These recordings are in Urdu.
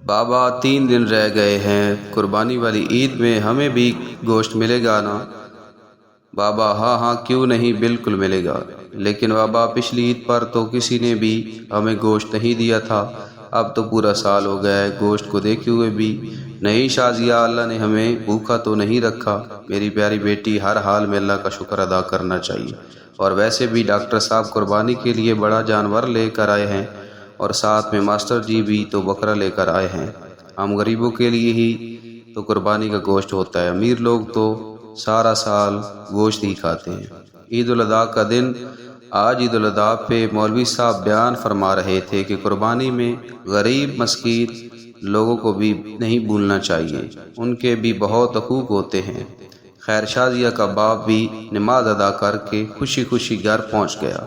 بابا 3 دن رہ گئے ہیں، قربانی والی عید میں ہمیں بھی گوشت ملے گا نا؟ بابا ہاں ہاں کیوں نہیں، بالکل ملے گا۔ لیکن بابا پچھلی عید پر تو کسی نے بھی ہمیں گوشت نہیں دیا تھا، اب تو پورا سال ہو گیا ہے گوشت کو دیکھے ہوئے بھی۔ نہیں شازیہ، اللہ نے ہمیں بھوکا تو نہیں رکھا میری پیاری بیٹی، ہر حال میں اللہ کا شکر ادا کرنا چاہیے۔ اور ویسے بھی ڈاکٹر صاحب قربانی کے لیے بڑا جانور لے کر آئے ہیں، اور ساتھ میں ماسٹر جی بھی تو بکرا لے کر آئے ہیں۔ ہم غریبوں کے لیے ہی تو قربانی کا گوشت ہوتا ہے، امیر لوگ تو سارا سال گوشت ہی کھاتے ہیں۔ عید الاضحیٰ کا دن، آج عید الاضحیٰ پہ مولوی صاحب بیان فرما رہے تھے کہ قربانی میں غریب مسکین لوگوں کو بھی نہیں بھولنا چاہیے، ان کے بھی بہت حقوق ہوتے ہیں۔ خیر، شازیہ کا باپ بھی نماز ادا کر کے خوشی خوشی گھر پہنچ گیا۔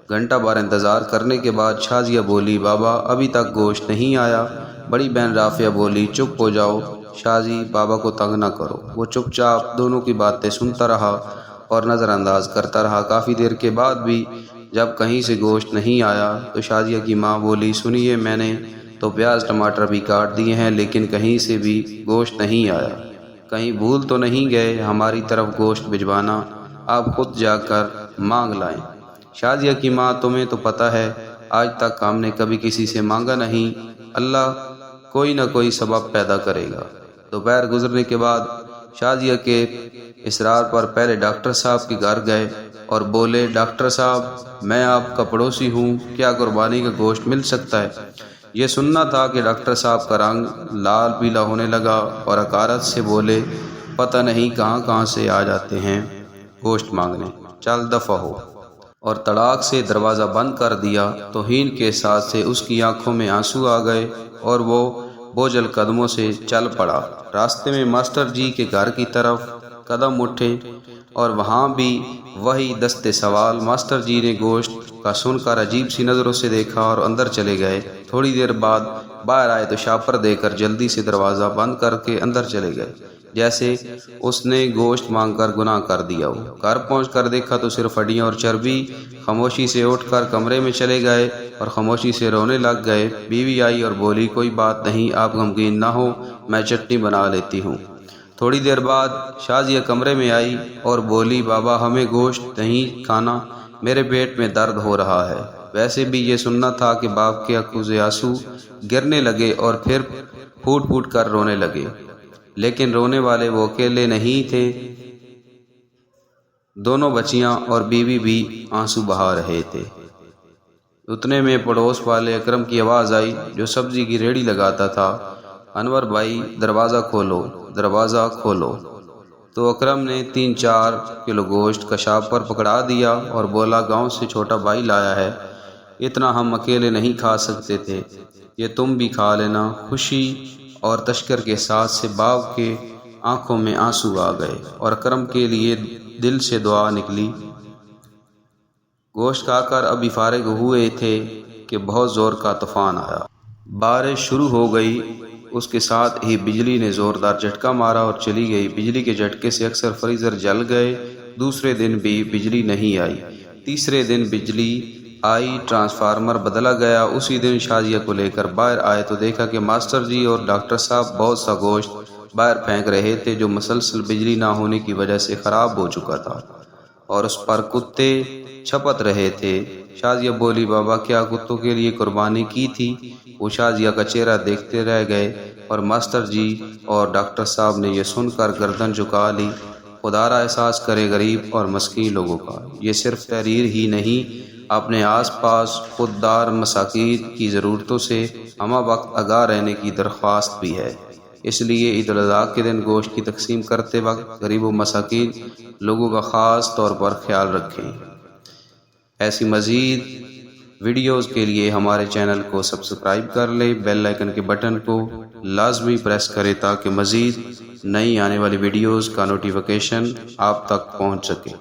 گھنٹہ بھر انتظار کرنے کے بعد شازیہ بولی، بابا ابھی تک گوشت نہیں آیا۔ بڑی بہن رافعہ بولی، چپ ہو جاؤ شازی، بابا کو تنگ نہ کرو۔ وہ چپ چاپ دونوں کی باتیں سنتا رہا اور نظر انداز کرتا رہا۔ کافی دیر کے بعد بھی جب کہیں سے گوشت نہیں آیا تو شازیہ کی ماں بولی، سنیے، میں نے تو پیاز ٹماٹر بھی کاٹ دیے ہیں لیکن کہیں سے بھی گوشت نہیں آیا، کہیں بھول تو نہیں گئے ہماری طرف گوشت بھجوانا؟ آپ خود جا کر مانگ لائیں۔ شازیہ کی ماں، تمہیں تو پتہ ہے آج تک ہم نے کبھی کسی سے مانگا نہیں، اللہ کوئی نہ کوئی سبب پیدا کرے گا۔ دوپہر گزرنے کے بعد شازیہ کے اصرار پر پہلے ڈاکٹر صاحب کے گھر گئے اور بولے، ڈاکٹر صاحب میں آپ کا پڑوسی ہوں، کیا قربانی کا گوشت مل سکتا ہے؟ یہ سننا تھا کہ ڈاکٹر صاحب کا رنگ لال پیلا ہونے لگا اور حقارت سے بولے، پتہ نہیں کہاں کہاں سے آ جاتے ہیں گوشت مانگنے، چل دفع ہو۔ اور تڑاک سے دروازہ بند کر دیا۔ توہین کے ساتھ سے اس کی آنکھوں میں آنسو آ گئے اور وہ بوجھل قدموں سے چل پڑا۔ راستے میں ماسٹر جی کے گھر کی طرف قدم اٹھے اور وہاں بھی وہی دستے سوال۔ ماسٹر جی نے گوشت کا سن کر عجیب سی نظروں سے دیکھا اور اندر چلے گئے۔ تھوڑی دیر بعد باہر آئے تو شاپر دے کر جلدی سے دروازہ بند کر کے اندر چلے گئے، جیسے اس نے گوشت مانگ کر گناہ کر دیا ہو۔ گھر پہنچ کر دیکھا تو صرف ہڈیاں اور چربی۔ خاموشی سے اٹھ کر کمرے میں چلے گئے اور خاموشی سے رونے لگ گئے۔ بیوی آئی اور بولی، کوئی بات نہیں، آپ غمگین نہ ہو، میں چٹنی بنا لیتی ہوں۔ تھوڑی دیر بعد شازیہ کمرے میں آئی اور بولی، بابا ہمیں گوشت نہیں کھانا، میرے پیٹ میں درد ہو رہا ہے۔ ویسے بھی یہ سننا تھا کہ باپ کے آنکھوں سے آنسو گرنے لگے اور پھر پھوٹ پھوٹ کر رونے لگے، لیکن رونے والے وہ اکیلے نہیں تھے، دونوں بچیاں اور بیوی بھی آنسو بہا رہے تھے۔ اتنے میں پڑوس والے اکرم کی آواز آئی جو سبزی کی ریڑھی لگاتا تھا، انور بھائی دروازہ کھولو، دروازہ کھولو۔ تو اکرم نے 3-4 کلو گوشت کشاپ پر پکڑا دیا اور بولا، گاؤں سے چھوٹا بھائی لایا ہے، اتنا ہم اکیلے نہیں کھا سکتے تھے، یہ تم بھی کھا لینا۔ خوشی اور تشکر کے ساتھ سے باپ کے آنکھوں میں آنسو آ گئے اور اکرم کے لیے دل سے دعا نکلی۔ گوشت کھا کر ابھی فارغ ہوئے تھے کہ بہت زور کا طوفان آیا۔ بارش شروع ہو گئی، اس کے ساتھ ہی بجلی نے زوردار جھٹکا مارا اور چلی گئی۔ بجلی کے جھٹکے سے اکثر فریزر جل گئے۔ دوسرے دن بھی بجلی نہیں آئی۔ تیسرے دن بجلی آئی، ٹرانسفارمر بدلا گیا۔ اسی دن شازیہ کو لے کر باہر آئے تو دیکھا کہ ماسٹر جی اور ڈاکٹر صاحب بہت سا گوشت باہر پھینک رہے تھے جو مسلسل بجلی نہ ہونے کی وجہ سے خراب ہو چکا تھا اور اس پر کتے چھپت رہے تھے۔ شازیہ بولی، بابا کیا کتوں کے لیے قربانی کی تھی؟ وہ شازیہ کا چہرہ دیکھتے رہ گئے اور ماسٹر جی اور ڈاکٹر صاحب نے یہ سن کر گردن جھکا لی۔ خدا را احساس کرے غریب اور مسکین لوگوں کا۔ یہ صرف تحریر ہی نہیں، اپنے آس پاس خوددار مساکین کی ضرورتوں سے ہمہ وقت آگاہ رہنے کی درخواست بھی ہے۔ اس لیے عید الاضحیٰ کے دن گوشت کی تقسیم کرتے وقت غریب و مساکین لوگوں کا خاص طور پر خیال رکھیں۔ ایسی مزید ویڈیوز کے لیے ہمارے چینل کو سبسکرائب کر لیں، بیل آئیکن کے بٹن کو لازمی پریس کریں تاکہ مزید نئی آنے والی ویڈیوز کا نوٹیفیکیشن آپ تک پہنچ سکے۔